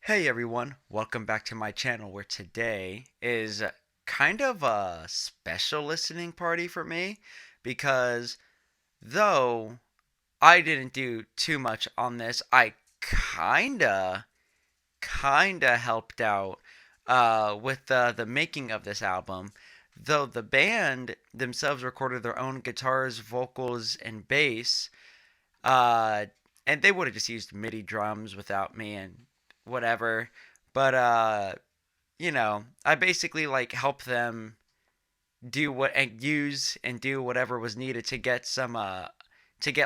Hey everyone, welcome back to my channel where today is kind of a special listening party for me because though I didn't do too much on this, I kinda helped out with the making of this album. Though the band themselves recorded their own guitars, vocals, and bass, uh, and they would have just used MIDI drums without me and whatever. But I basically like help them do what and use and do whatever was needed to get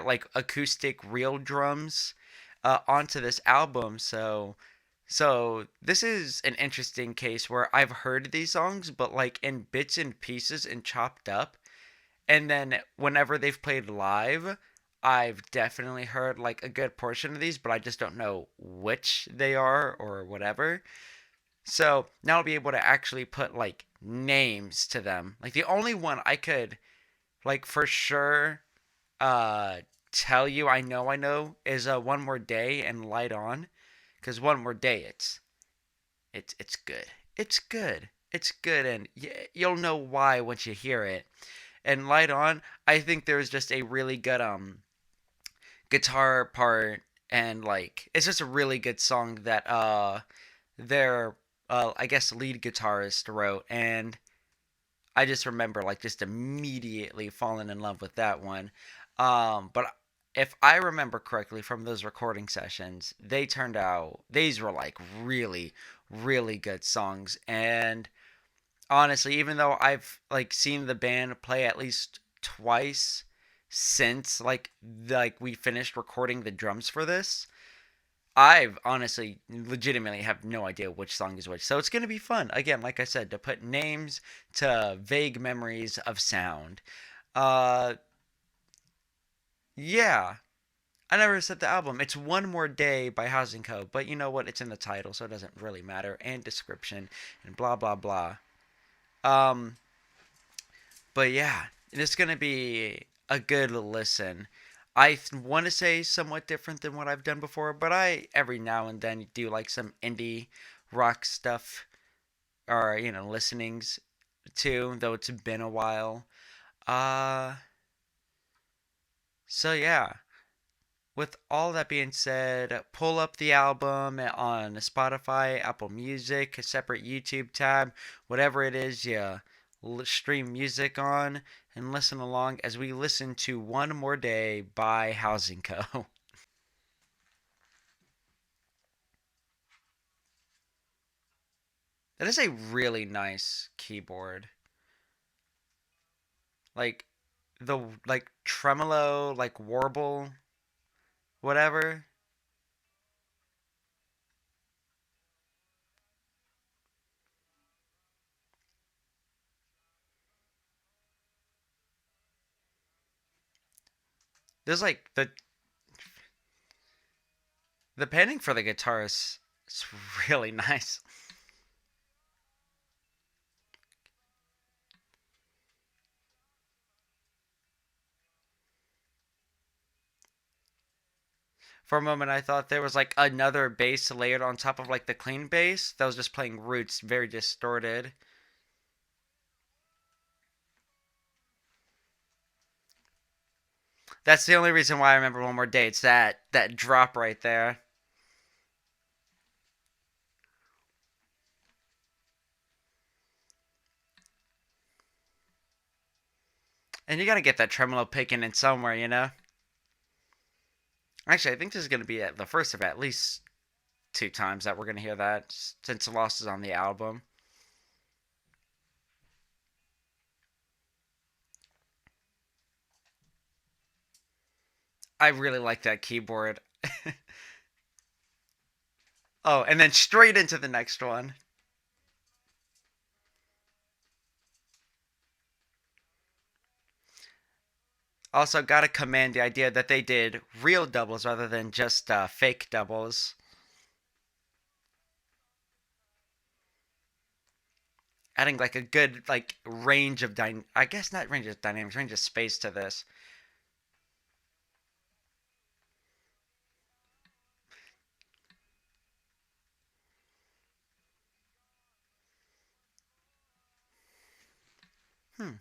like acoustic real drums onto this album. So this is an interesting case where I've heard these songs, but like in bits and pieces and chopped up. And then whenever they've played live, I've definitely heard like a good portion of these, but I just don't know which they are or whatever. So now I'll be able to actually put like names to them. Like the only one I could like for sure uh tell you I know is One More Day and Light On, cuz One More Day it's good. It's good. It's good and you'll know why once you hear it. And Light On, I think there's just a really good guitar part, and like it's just a really good song that their I guess lead guitarist wrote, and I just remember like just immediately falling in love with that one. But if I remember correctly from those recording sessions, they turned out these were like really good songs. And honestly, even though I've like seen the band play at least twice since like we finished recording the drums for this, I've honestly, legitimately have no idea which song is which. So it's going to be fun. Again, like I said, to put names to vague memories of sound. Uh, yeah. I never said the album. It's One More Day by Housing Co. But you know what? It's in the title, so it doesn't really matter. And description and blah, blah, blah. Um, but yeah, it's going to be a good listen. I want to say somewhat different than what I've done before, but I every now and then do like some indie rock stuff or listenings too, though it's been a while. Uh so yeah, with all that being said, pull up the album on Spotify, Apple Music, a separate YouTube tab, whatever it is you stream music on, and listen along as we listen to One More Day by Housing Co. That is a really nice keyboard. Like the like tremolo, like warble, whatever. There's like the panning for the guitar is it's really nice. For a moment, I thought there was like another bass layered on top of like the clean bass that was just playing roots, very distorted. That's the only reason why I remember One More Day. It's that drop right there. And you gotta get that tremolo picking in somewhere, you know? Actually, I think this is gonna be the first of at least two times that we're gonna hear that since Lost is on the album. I really like that keyboard. Oh, and then straight into the next one. Also, gotta commend the idea that they did real doubles rather than just fake doubles. Adding like a good like range of I guess not range of dynamics, range of space to this. Hmm.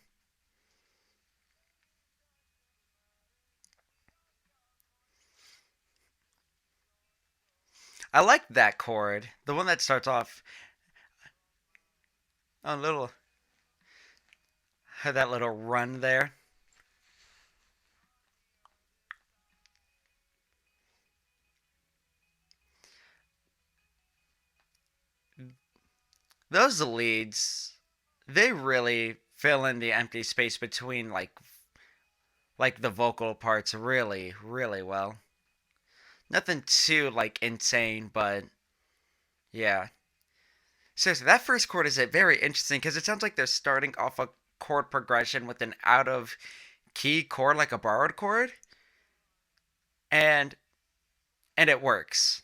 I like that chord. The one that starts off a little, had that little run there. Those leads, they really fill in the empty space between like the vocal parts really, really well. Nothing too like insane, but yeah. Seriously, that first chord is very interesting because it sounds like they're starting off a chord progression with an out of key chord, like a borrowed chord, and it works.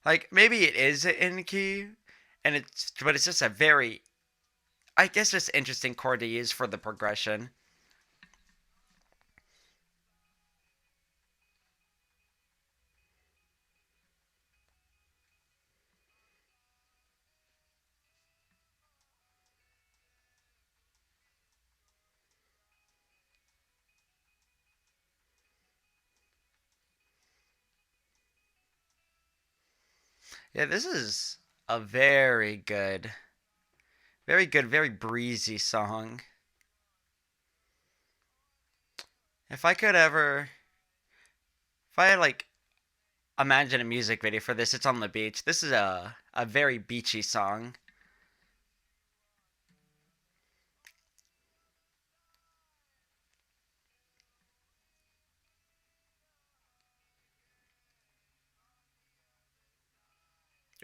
Like maybe it is in key, and it's just a very, I guess, just interesting chord to use for the progression. Yeah, this is a very good, very breezy song. If I could ever, if I had like imagine a music video for this, it's on the beach. This is a very beachy song.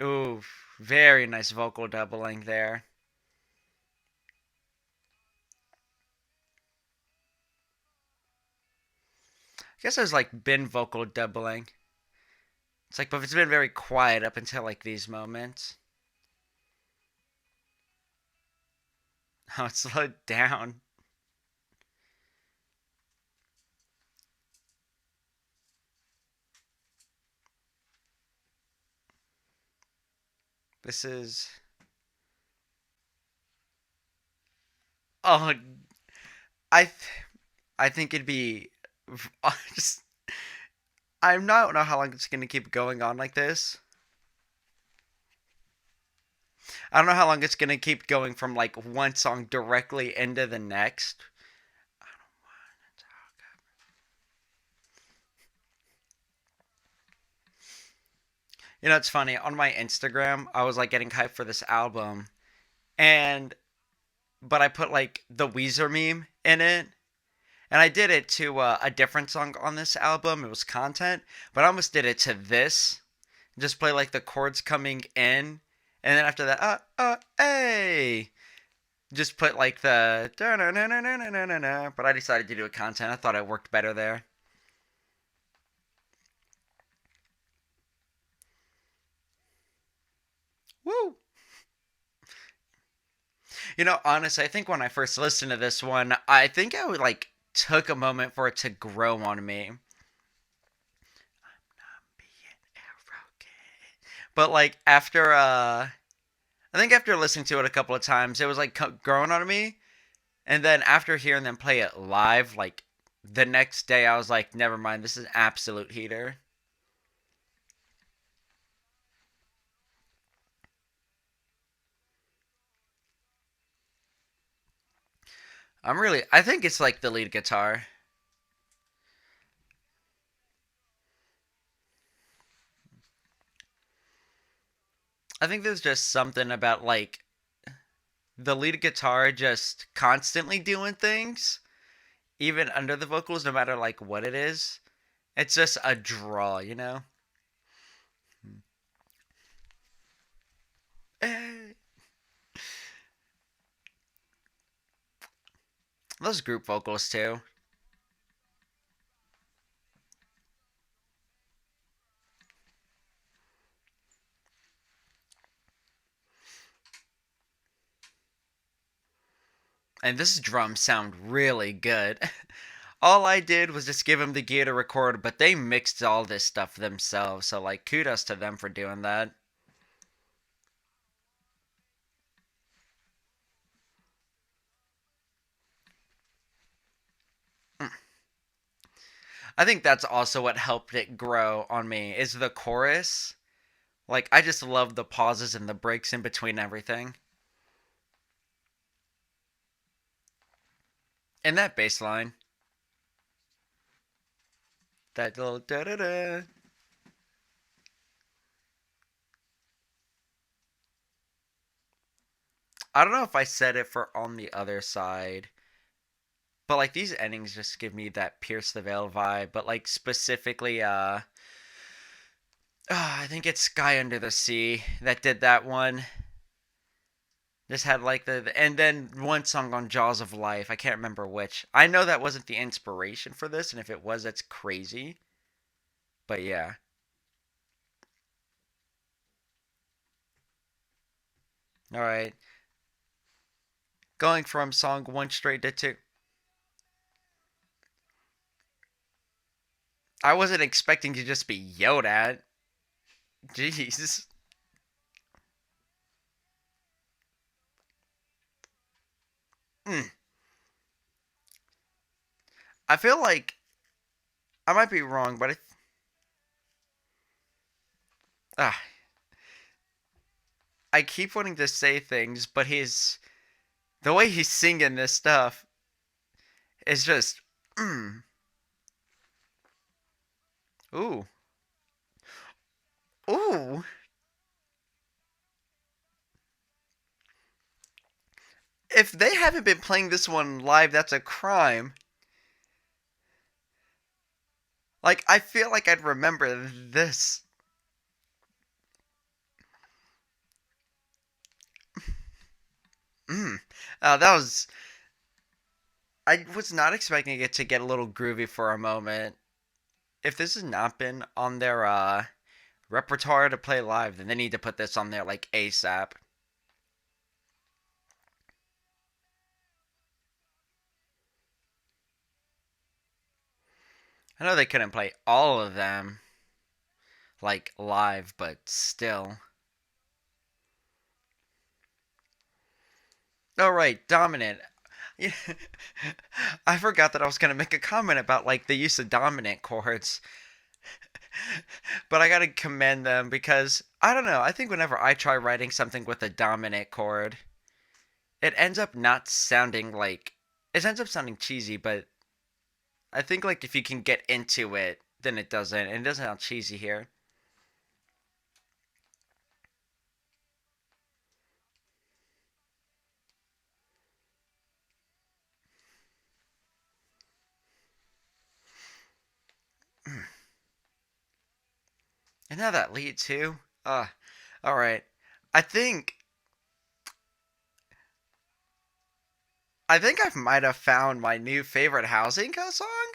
Ooh, very nice vocal doubling there. I guess there's like been vocal doubling. It's like, but it's been very quiet up until like these moments. Oh, it's slowed down. This is. Oh, I, th- I think it'd be. Just, I don't know how long it's gonna keep going on like this. I don't know how long it's gonna keep going from like one song directly into the next. You know, it's funny. On my Instagram, I was like getting hyped for this album, and but I put like the Weezer meme in it, and I did it to a different song on this album. It was content, but I almost did it to this. Just play like the chords coming in, and then after that, hey, just put like the da na na na na na na na. But I decided to do a content. I thought it worked better there. Woo! You know, honestly, I think when I first listened to this one, I think I would like took a moment for it to grow on me. But like after I think after listening to it a couple of times, it was like growing on me. And then after hearing them play it live, like the next day, I was like, never mind, this is absolute heater. I think it's like the lead guitar. I think there's just something about like the lead guitar just constantly doing things, even under the vocals, no matter like what it is. It's just a draw, you know? Those group vocals too. And this drums sound really good. All I did was just give them the gear to record, but they mixed all this stuff themselves. So like kudos to them for doing that. I think that's also what helped it grow on me is the chorus. Like I just love the pauses and the breaks in between everything. And that bass line, that little da da da. I don't know if I said it for On the Other Side, but like these endings just give me that Pierce the Veil vibe. But like specifically, I think it's Sky Under the Sea that did that one. Just had like and then one song on Jaws of Life. I can't remember which. I know that wasn't the inspiration for this, and if it was, that's crazy. But yeah. All right. Going from song one straight to two. I wasn't expecting to just be yelled at. Jeez. Mm. I feel like I might be wrong, but uh, I keep wanting to say things, but the way he's singing this stuff is just ooh, ooh. If they haven't been playing this one live, that's a crime. Like I feel like I'd remember this. Mm. That was. I was not expecting it to get a little groovy for a moment. If this has not been on their repertoire to play live, then they need to put this on there like ASAP. I know they couldn't play all of them like live, but still. Oh right, dominant. Yeah. I forgot that I was gonna make a comment about like the use of dominant chords, but I gotta commend them because I don't know. I think whenever I try writing something with a dominant chord, it ends up not sounding like it ends up sounding cheesy. But I think like if you can get into it, then it doesn't. And it doesn't sound cheesy here. And now that lead too. All right. I think I think I might have found my new favorite Housing Co song.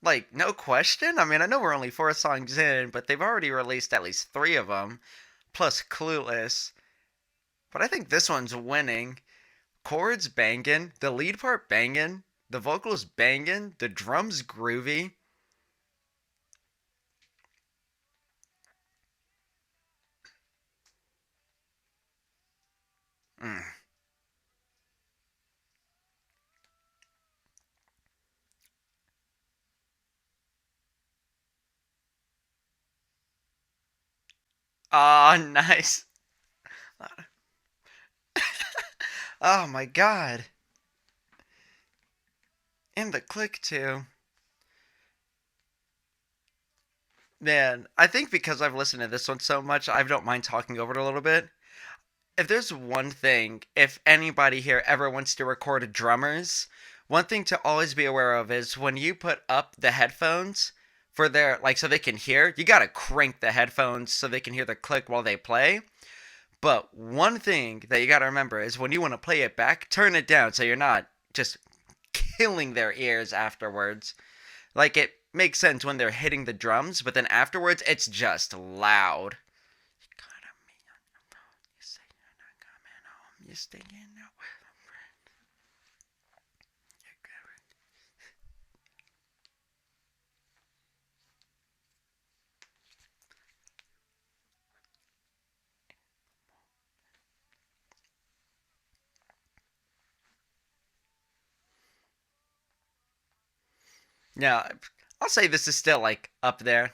Like no question. I mean, I know we're only four songs in, but they've already released at least three of them, plus Clueless. But I think this one's winning. Chords banging, the lead part banging, the vocals banging, the drums groovy. Mm. Oh, nice. Oh my god. And the click too. Man, I think because I've listened to this one so much, I don't mind talking over it a little bit. If there's one thing, if anybody here ever wants to record drummers, one thing to always be aware of is when you put up the headphones for their, like, so they can hear, you gotta crank the headphones so they can hear the click while they play. But one thing that you gotta remember is when you want to play it back, turn it down so you're not just killing their ears afterwards. Like, it makes sense when they're hitting the drums, but then afterwards, it's just loud. You say you're not coming home. You're staying out. Now, I'll say this is still like up there,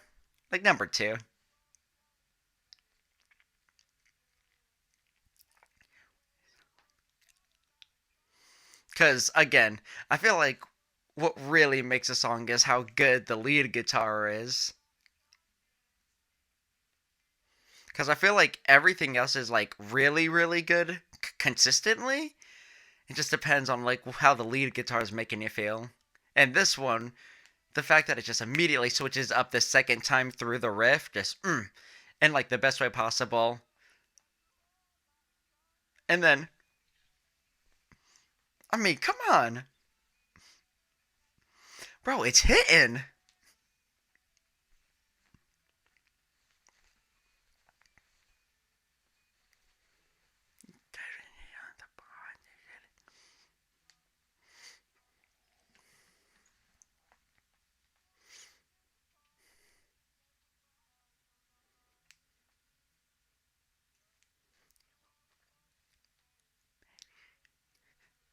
like number two. Because again, I feel like what really makes a song is how good the lead guitar is. Because I feel like everything else is like really, really good consistently. It just depends on like how the lead guitar is making you feel. And this one, the fact that it just immediately switches up the second time through the riff, just in like the best way possible. And then, I mean, come on, bro, it's hitting.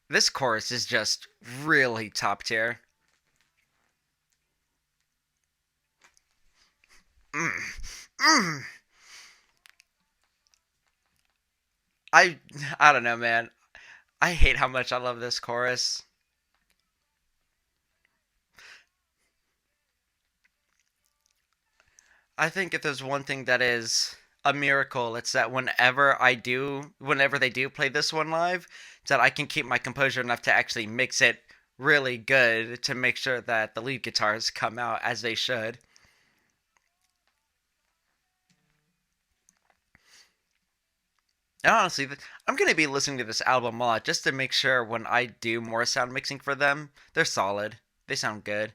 This chorus is just really top tier. Mm, mm. I I don't know, man. I hate how much I love this chorus. I think if there's one thing that is a miracle, it's that whenever they do play this one live, it's that I can keep my composure enough to actually mix it really good to make sure that the lead guitars come out as they should. And honestly, I'm going to be listening to this album a lot just to make sure when I do more sound mixing for them, they're solid. They sound good.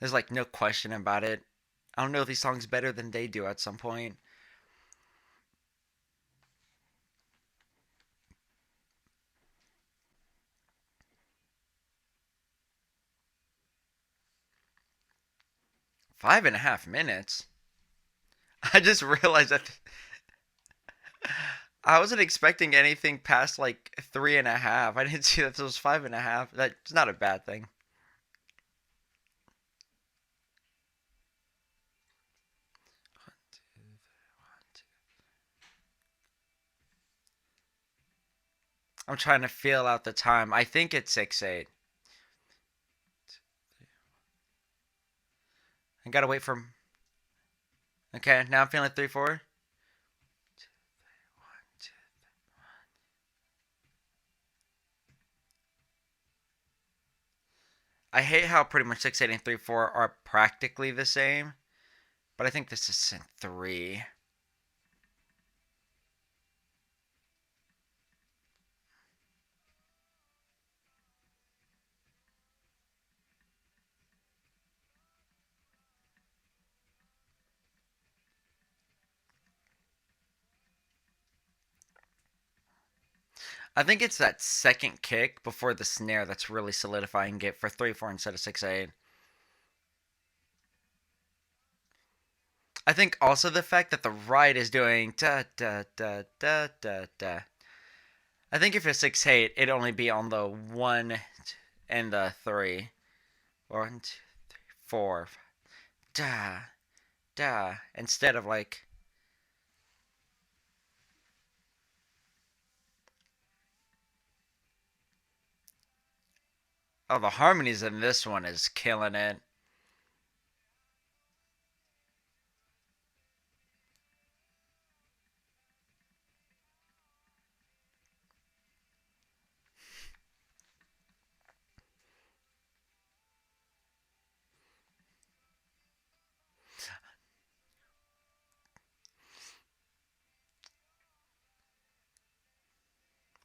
There's like no question about it. I don't know these songs better than they do at some point. 5.5 minutes. I just realized that I wasn't expecting anything past like 3.5. I didn't see that this was 5.5. That's not a bad thing. I'm trying to feel out the time. I think it's 6/8. I gotta wait for. Okay, now I'm feeling 3/4. I hate how pretty much 6/8 and 3/4 are practically the same, but I think this is in 3. I think it's that second kick before the snare that's really solidifying it for 3/4 instead of 6/8. I think also the fact that the right is doing da da da da da da. I think if it's 6/8, it'd only be on the 1 and the 3. 1, 2, 3, 4. Da da. Instead of like. Oh, the harmonies in this one is killing it.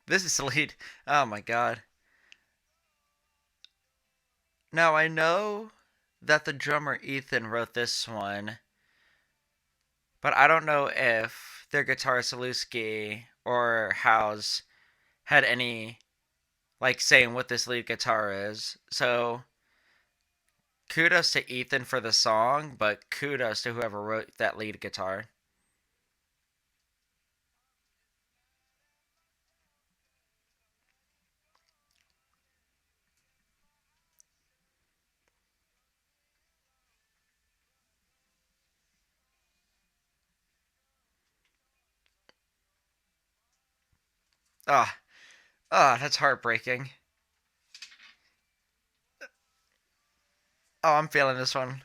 This is the lead. Oh my god. Now I know that the drummer Ethan wrote this one, but I don't know if their guitarist Saluski or House had any like saying what this lead guitar is. So kudos to Ethan for the song, but kudos to whoever wrote that lead guitar. Ah, ah, that's heartbreaking. Oh, I'm feeling this one.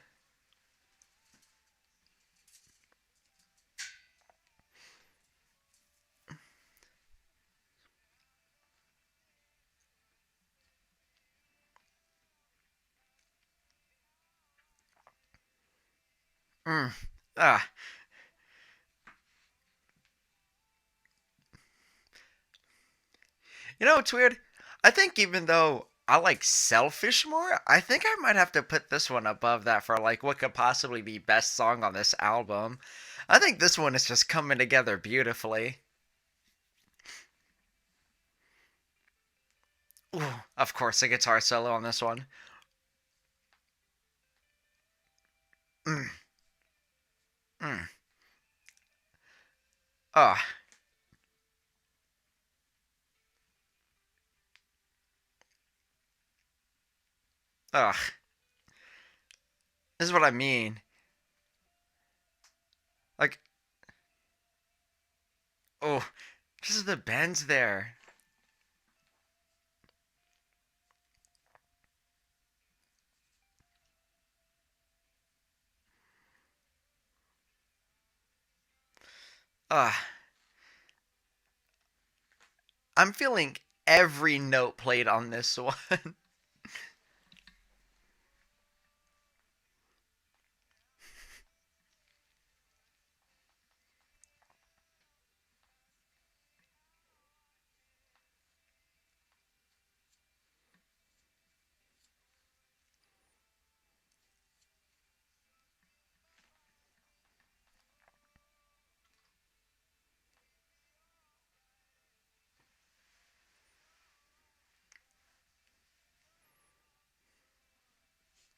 Mm. Ah, you know what's weird? I think even though I like Selfish more, I think I might have to put this one above that for like what could possibly be best song on this album. I think this one is just coming together beautifully. Ooh, of course, the guitar solo on this one. Mm, mm. Oh, ugh. This is what I mean. Like, oh, just the bends there. Ugh. I'm feeling every note played on this one.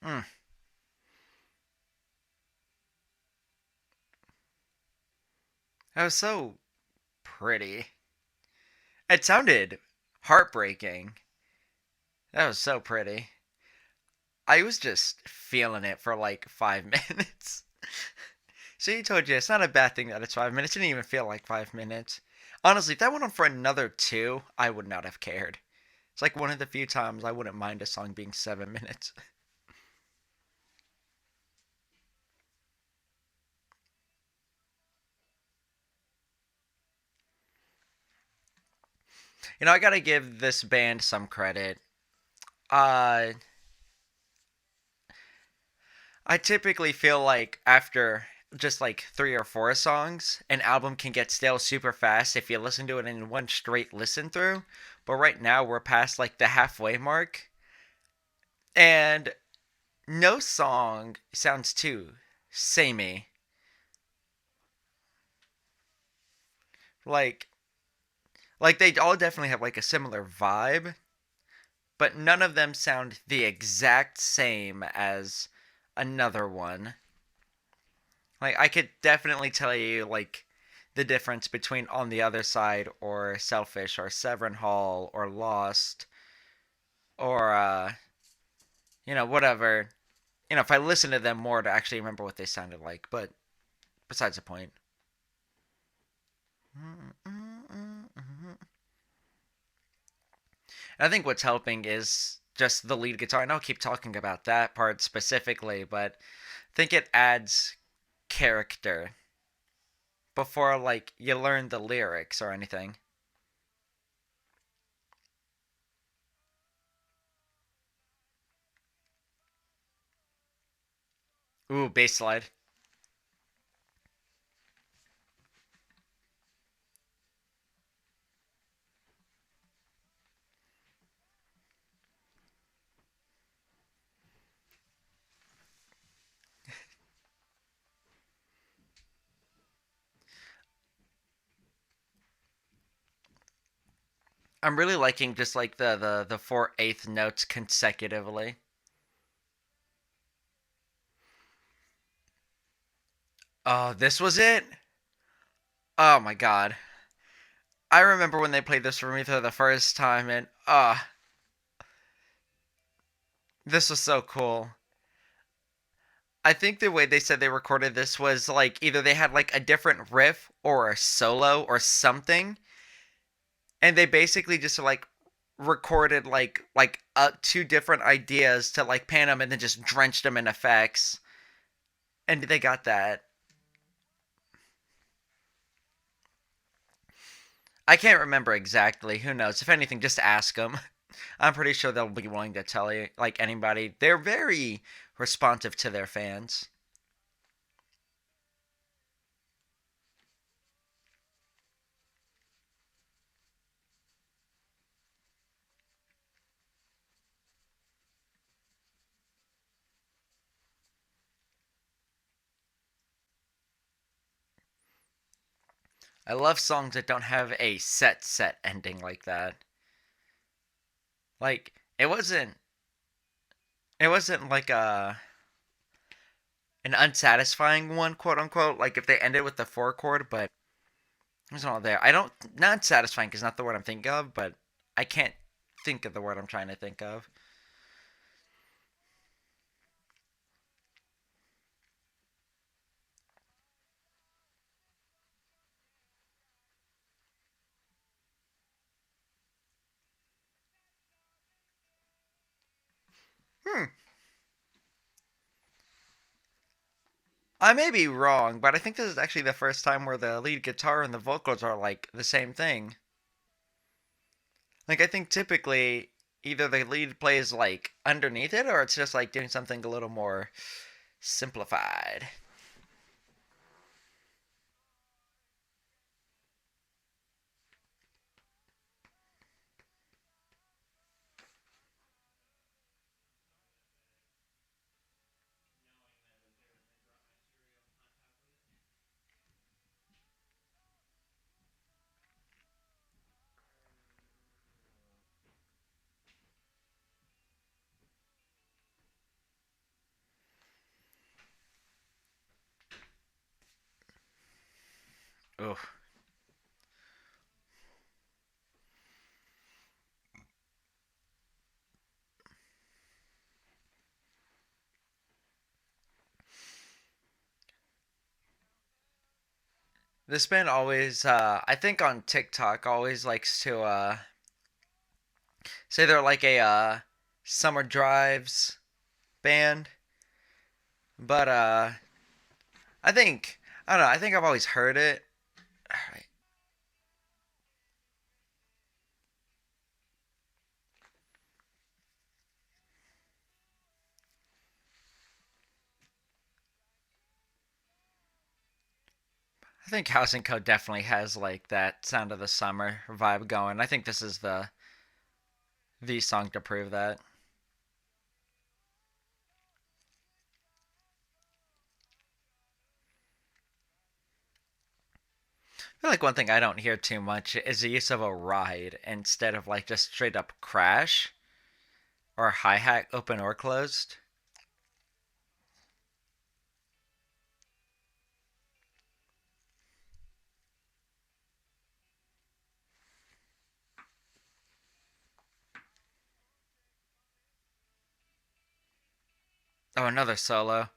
Mm, that was so pretty. It sounded heartbreaking. That was so pretty. I was just feeling it for like 5 minutes. So you told you it's not a bad thing that it's 5 minutes. It didn't even feel like 5 minutes. Honestly, if that went on for another two, I would not have cared. It's like one of the few times I wouldn't mind a song being 7 minutes. I gotta give this band some credit. Uh, I typically feel like after just like three or four songs, an album can get stale super fast if you listen to it in one straight listen through. But right now we're past like the halfway mark, and no song sounds too samey. Like they all definitely have like a similar vibe, but none of them sound the exact same as another one. Like I could definitely tell you like the difference between On the Other Side or Selfish or Severn Hall or Lost or whatever. If I listen to them more to actually remember what they sounded like, but besides the point. And I think what's helping is just the lead guitar. And I'll keep talking about that part specifically, but I think it adds character before like you learn the lyrics or anything. Ooh, bass slide. I'm really liking just like the 4/8 notes consecutively. Oh, this was it. Oh my god. I remember when they played this for me for the first time, and this was so cool. I think the way they said they recorded this was like either they had like a different riff or a solo or something, and they basically just like recorded two different ideas to like pan them and then just drenched them in effects, and they got that. I can't remember exactly. Who knows? If anything, just ask them. I'm pretty sure they'll be willing to tell you. Like anybody, they're very responsive to their fans. I love songs that don't have a set ending like that. Like it wasn't like an unsatisfying one, quote unquote. Like if they ended with the four chord, but it's not there. I don't not satisfying because not the word I'm thinking of, but I can't think of the word I'm trying to think of. Hmm. I may be wrong, but I think this is actually the first time where the lead guitar and the vocals are like the same thing. Like I think typically either the lead plays like underneath it or it's just like doing something a little more simplified. Ugh. This band always, I think on TikTok, always likes to say they're like a summer drives band, but I think I don't know. I think I've always heard it. I think Housing Code definitely has like that sound of the summer vibe going. I think this is the song to prove that. I feel like one thing I don't hear too much is the use of a ride instead of like just straight up crash or hi hat open or closed. Oh, another solo.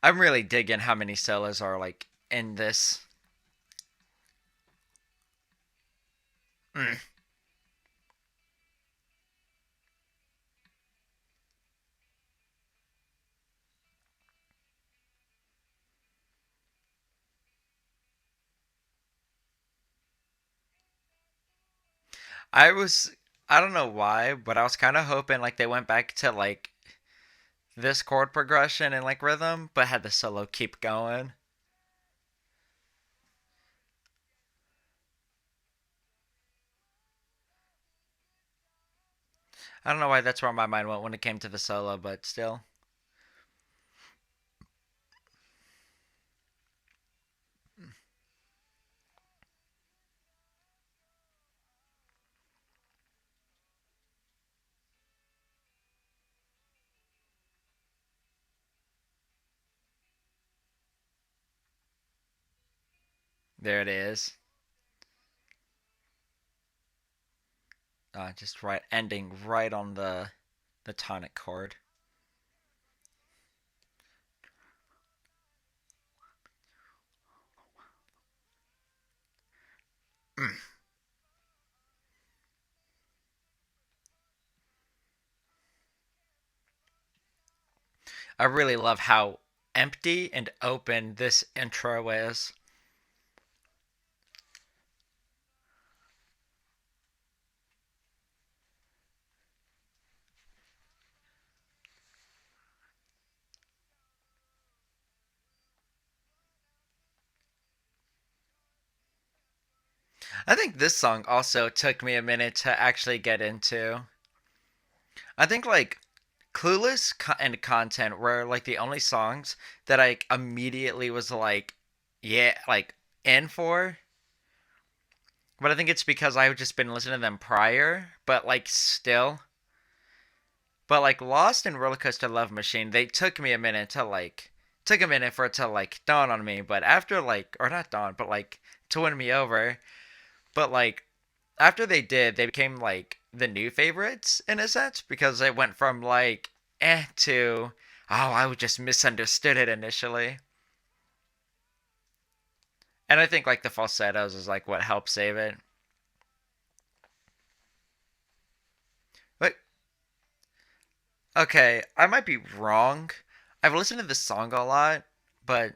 I'm really digging how many solos are like in this. Mm. I was I don't know why, but I was kind of hoping like they went back to like this chord progression and like rhythm, but had the solo keep going. I don't know why that's where my mind went when it came to the solo, but still, there it is. Just right ending right on the tonic chord. Mm. I really love how empty and open this intro is. I think this song also took me a minute to actually get into. I think like and Content were like the only songs that I immediately was like, yeah, like in for. But I think it's because I've just been listening to them prior, but like still. But like Lost and Rollercoaster Love Machine, they took me a minute to like took a minute for it to like dawn on me, but after like or not dawn, but like to win me over. But like after they did, they became like the new favorites in a sense because it went from like to oh, I just misunderstood it initially. And I think like the falsettos is like what helped save it. But okay, I might be wrong. I've listened to this song a lot, but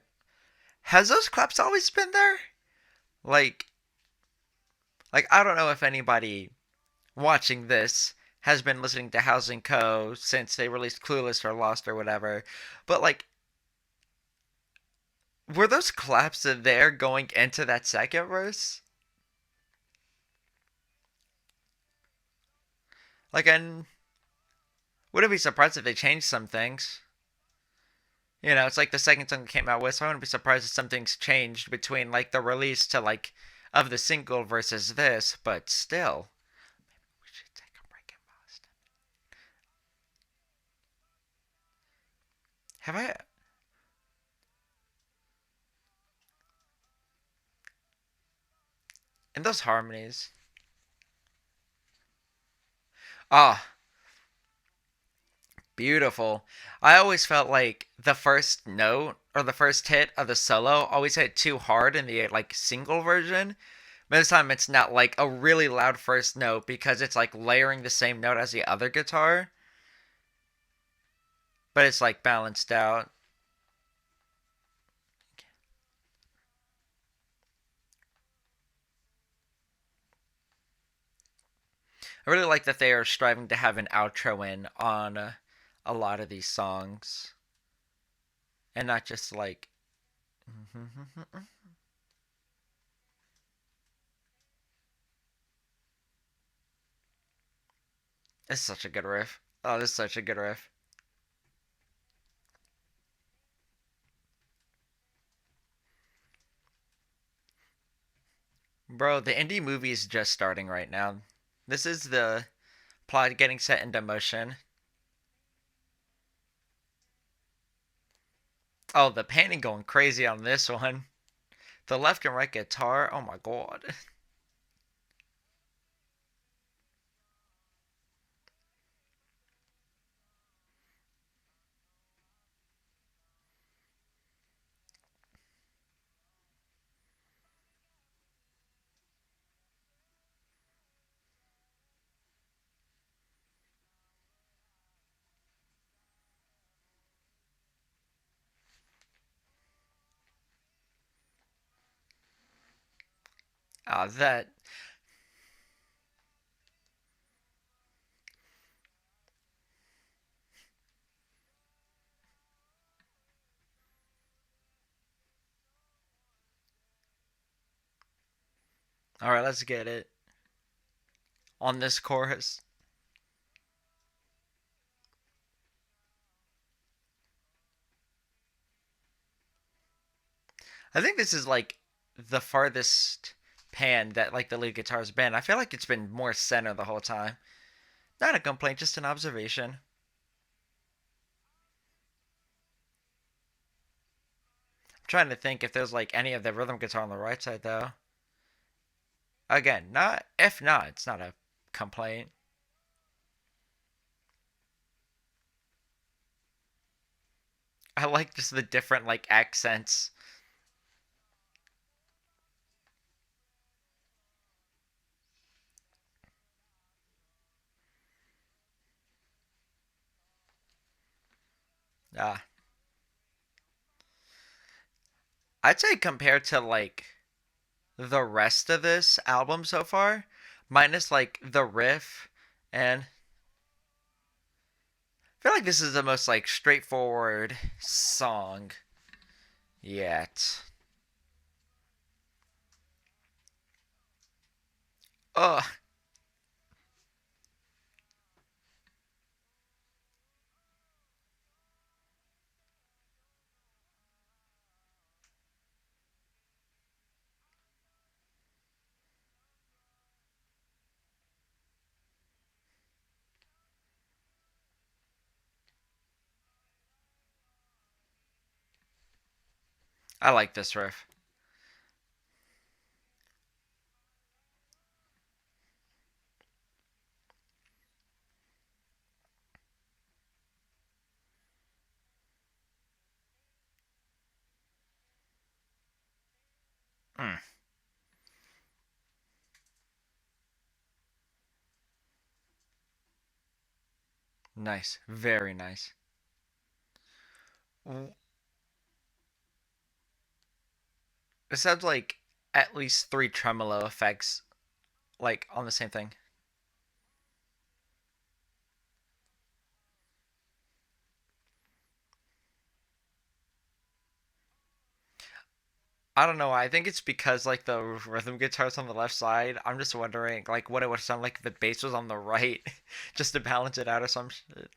has those claps always been there? Like I don't know if anybody watching this has been listening to Housing Co. since they released Clueless or Lost or whatever, but like were those claps in there going into that second verse? Like, I wouldn't be surprised if they changed some things. You know, it's like the second song that came out with, so I wouldn't be surprised if something's changed between like the release to like of the single versus this, but still. We should take a break in Boston. Have I? And those harmonies. Ah, oh, beautiful. I always felt like the first note or the first hit of the solo always hit too hard in the like single version. But this time it's not like a really loud first note because it's like layering the same note as the other guitar, but it's like balanced out. I really like that they are striving to have an outro in on a lot of these songs and not just like it's such a good riff. Oh, this is such a good riff. Bro, the indie movie is just starting right now. This is the plot getting set into motion. Oh, the painting going crazy on this one. The left and right guitar. Oh my god. Ah, that. All right, let's get it on this chorus. I think this is like the farthest pan that like the lead guitar's been. I feel like it's been more center the whole time. Not a complaint, just an observation. I'm trying to think if there's like any of the rhythm guitar on the right side though. Again, not if not, it's not a complaint. I like just the different like accents. Ah, I'd say compared to like the rest of this album so far, minus like the riff, and I feel like this is the most like straightforward song yet. Ugh, I like this riff. Mm, nice, very nice. It sounds like at least three tremolo effects, like on the same thing. I don't know. I think it's because like the rhythm guitar's on the left side. I'm just wondering like what it would sound like if the bass was on the right, just to balance it out or some shit.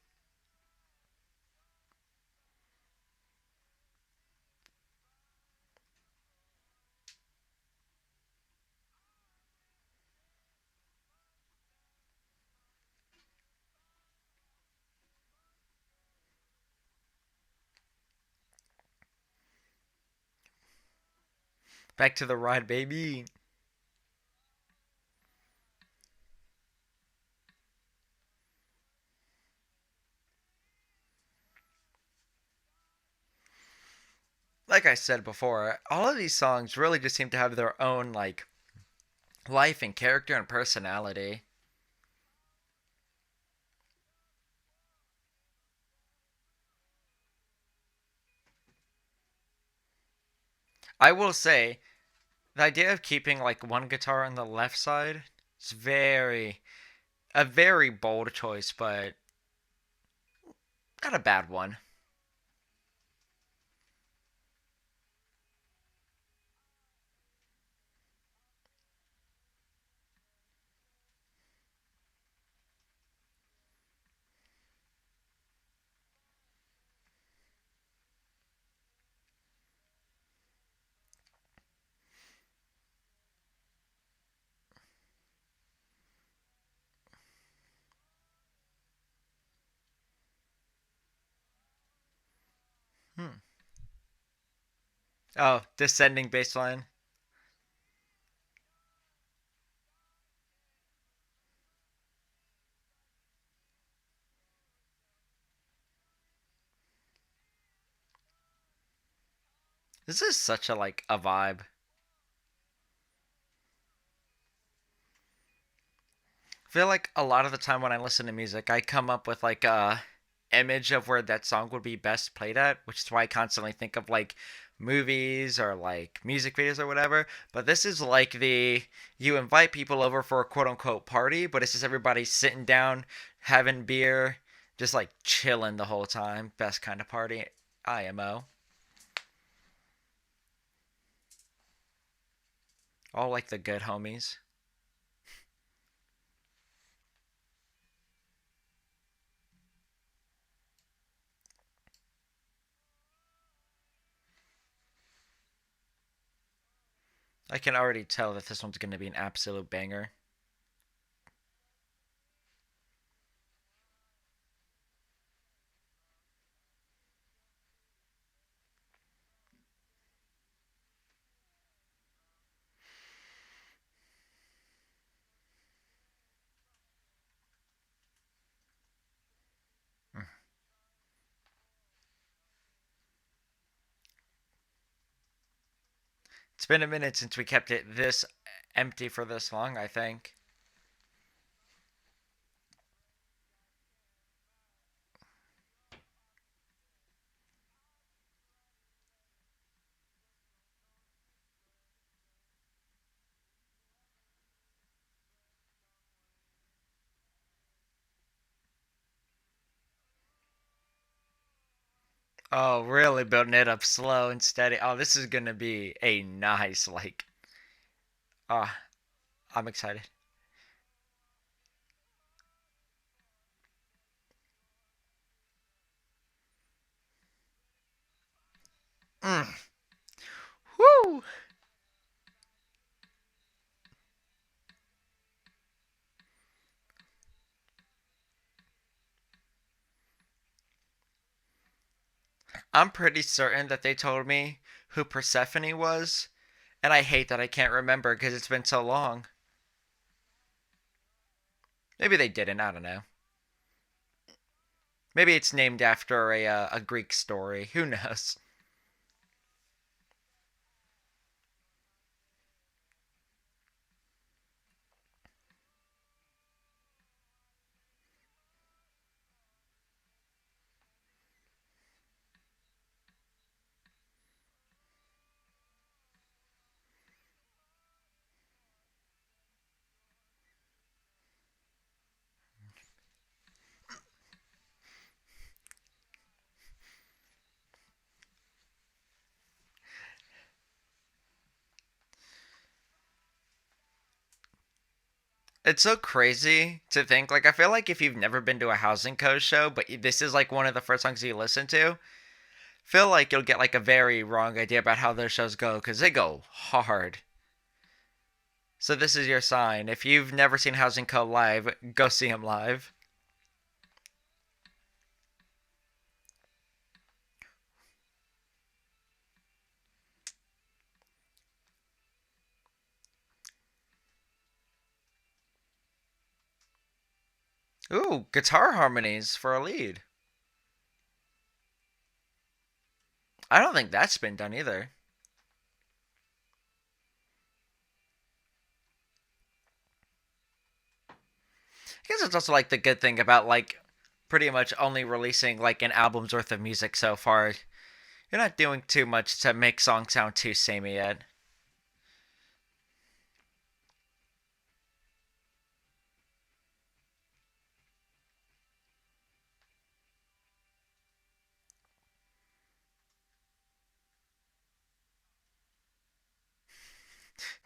Back to the ride, baby. Like I said before, all of these songs really just seem to have their own like life and character and personality. I will say the idea of keeping like one guitar on the left side is a very bold choice, but not a bad one. Hmm. Oh, descending bass line. This is such a like a vibe. I feel like a lot of the time when I listen to music, I come up with like a image of where that song would be best played at, which is why I constantly think of like movies or like music videos or whatever. But this is like the you invite people over for a quote unquote party, but it's just everybody sitting down, having beer, just like chilling the whole time. Best kind of party. IMO. All like the good homies. I can already tell that this one's going to be an absolute banger. It's been a minute since we kept it this empty for this long, I think. Oh, really building it up slow and steady. Oh, this is gonna be a nice like. Ah, I'm excited. Mm. Woo! I'm pretty certain that they told me who Persephone was, and I hate that I can't remember because it's been so long. Maybe they didn't. I don't know. Maybe it's named after a Greek story. Who knows? It's so crazy to think. Like, I feel like if you've never been to a Housing Co. show, but this is like one of the first songs you listen to, feel like you'll get like a very wrong idea about how those shows go because they go hard. So this is your sign. If you've never seen Housing Co. live, go see him live. Ooh, guitar harmonies for a lead. I don't think that's been done either. I guess it's also like the good thing about like pretty much only releasing like an album's worth of music so far. You're not doing too much to make songs sound too samey yet.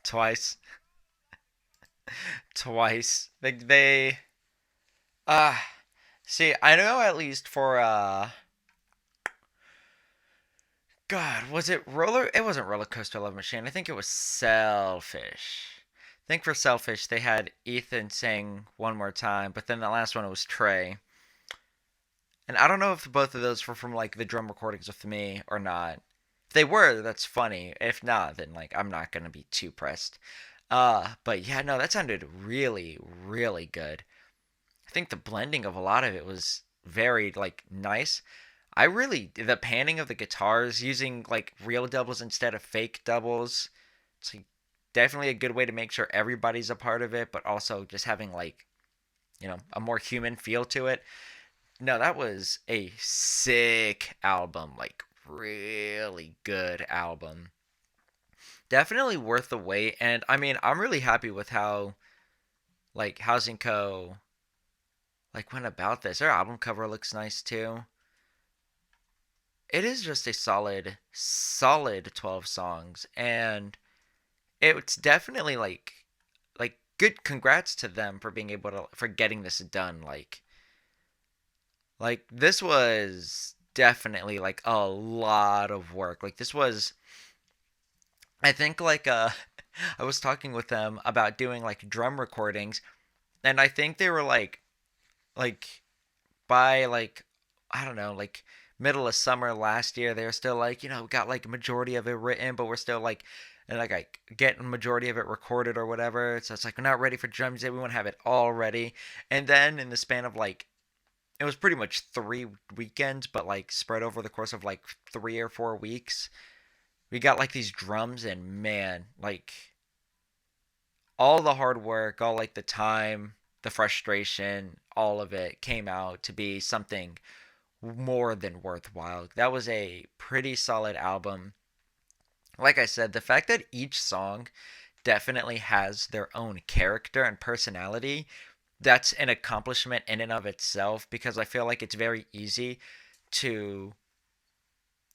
Twice, twice. They uh see. I know at least for God, was it roller? It wasn't Roller Coaster Love Machine. I think it was Selfish. I think for Selfish they had Ethan sing one more time, but then the last one it was Trey. And I don't know if both of those were from like the drum recordings with me or not. If they were, that's funny. If not, then like I'm not gonna be too pressed. But yeah, no, that sounded really, really good. I think the blending of a lot of it was very like nice. I really the panning of the guitars using like real doubles instead of fake doubles. It's like definitely a good way to make sure everybody's a part of it, but also just having like a more human feel to it. No, that was a sick album, like really good album. Definitely worth the wait, and I mean, I'm really happy with how like Housing Co. like went about this. Their album cover looks nice too. It is just a solid 12 songs, and it's definitely like good. Congrats to them for being able to for getting this done. Like this was definitely like a lot of work. Like this was I think like I was talking with them about doing like drum recordings, and I think they were like by like I don't know, like middle of summer last year, they were still like, we got like a majority of it written, but we're still like and like getting a majority of it recorded or whatever. So it's like we're not ready for drums yet. We want to have it all ready. And then in the span of like it was pretty much 3 weekends, but like spread over the course of like 3 or 4 weeks. We got like these drums, and man, like all the hard work, all like the time, the frustration, all of it came out to be something more than worthwhile. That was a pretty solid album. Like I said, the fact that each song definitely has their own character and personality, that's an accomplishment in and of itself because I feel like it's very easy to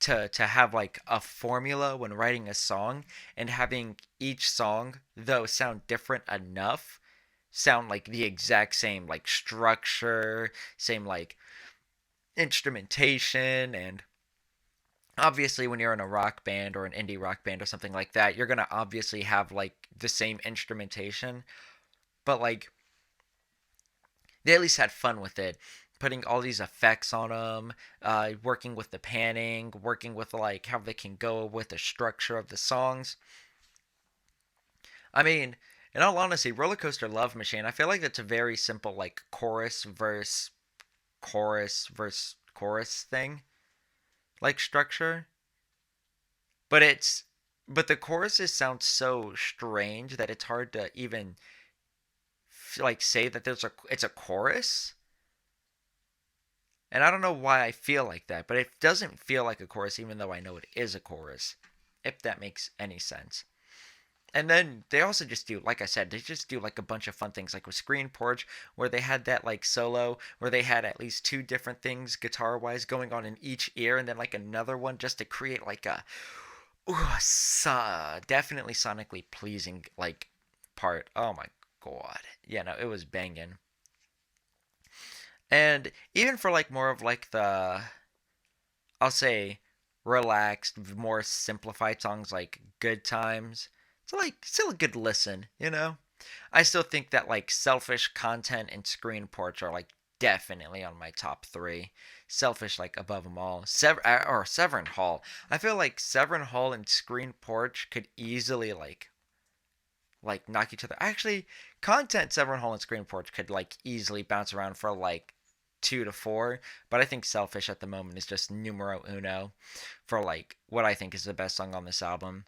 to have like a formula when writing a song, and having each song though sound different enough, sound like the exact same like structure, same like instrumentation. And obviously when you're in a rock band or an indie rock band or something like that, you're going to obviously have like the same instrumentation, but like they at least had fun with it, putting all these effects on them, working with the panning, working with like how they can go with the structure of the songs. I mean, in all honesty, Rollercoaster Love Machine, I feel like that's a very simple like chorus thing, like structure. But but the choruses sound so strange that it's hard to even like say that it's a chorus. And I don't know why I feel like that, but it doesn't feel like a chorus even though I know it is a chorus, if that makes any sense. And then they also just do, like I said, they just do like a bunch of fun things, like with Screen Porch, where they had that like solo, where they had at least two different things guitar wise going on in each ear, and then like another one just to create like a definitely sonically pleasing like part. Oh my god, yeah, no, it was banging. And even for like more of like the, I'll say, relaxed, more simplified songs like Good Times, it's like still a good listen, you know? I still think that like Selfish, Content, and Screen Porch are like definitely on my top three. Selfish like above them all. Or Severn Hall. I feel like Severn Hall and Screen Porch could easily like knock each other. Actually, Content, Severn Hall, and Screen Porch could like easily bounce around for like two to four. But I think Selfish at the moment is just numero uno for like what I think is the best song on this album.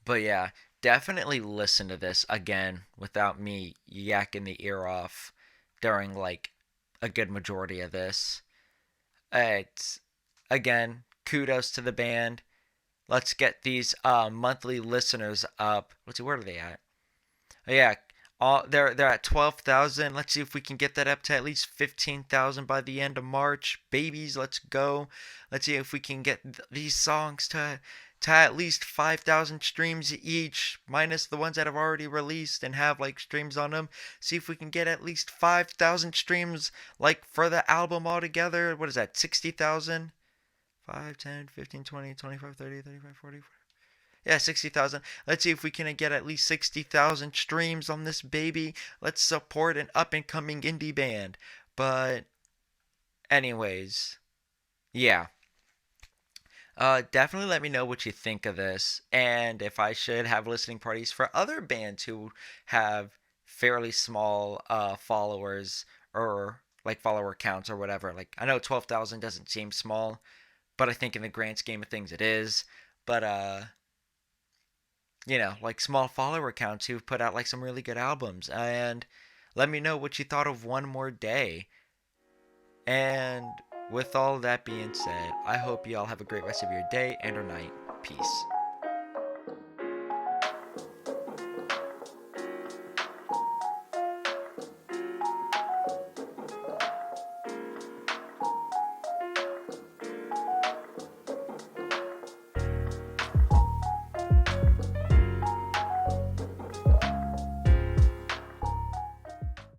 But yeah, definitely listen to this again without me yakking the ear off during like a good majority of this. It's again, kudos to the band. Let's get these monthly listeners up. Let's see, where are they at? Oh, yeah, they're at 12,000. Let's see if we can get that up to at least 15,000 by the end of March. Babies, let's go. Let's see if we can get these songs to at least 5,000 streams each, minus the ones that have already released and have like streams on them. See if we can get at least 5,000 streams like for the album altogether. What is that? 60,000? 5, 10, 15, 20, 25, 30, 35, 40. Yeah, 60,000. Let's see if we can get at least 60,000 streams on this baby. Let's support an up and coming indie band. But, anyways, yeah. Definitely let me know what you think of this, and if I should have listening parties for other bands who have fairly small followers, or like follower counts or whatever. Like, I know 12,000 doesn't seem small, but I think in the grand scheme of things it is. But like small follower counts who've put out like some really good albums. And let me know what you thought of One More Day. And with all that being said, I hope you all have a great rest of your day and or night. Peace.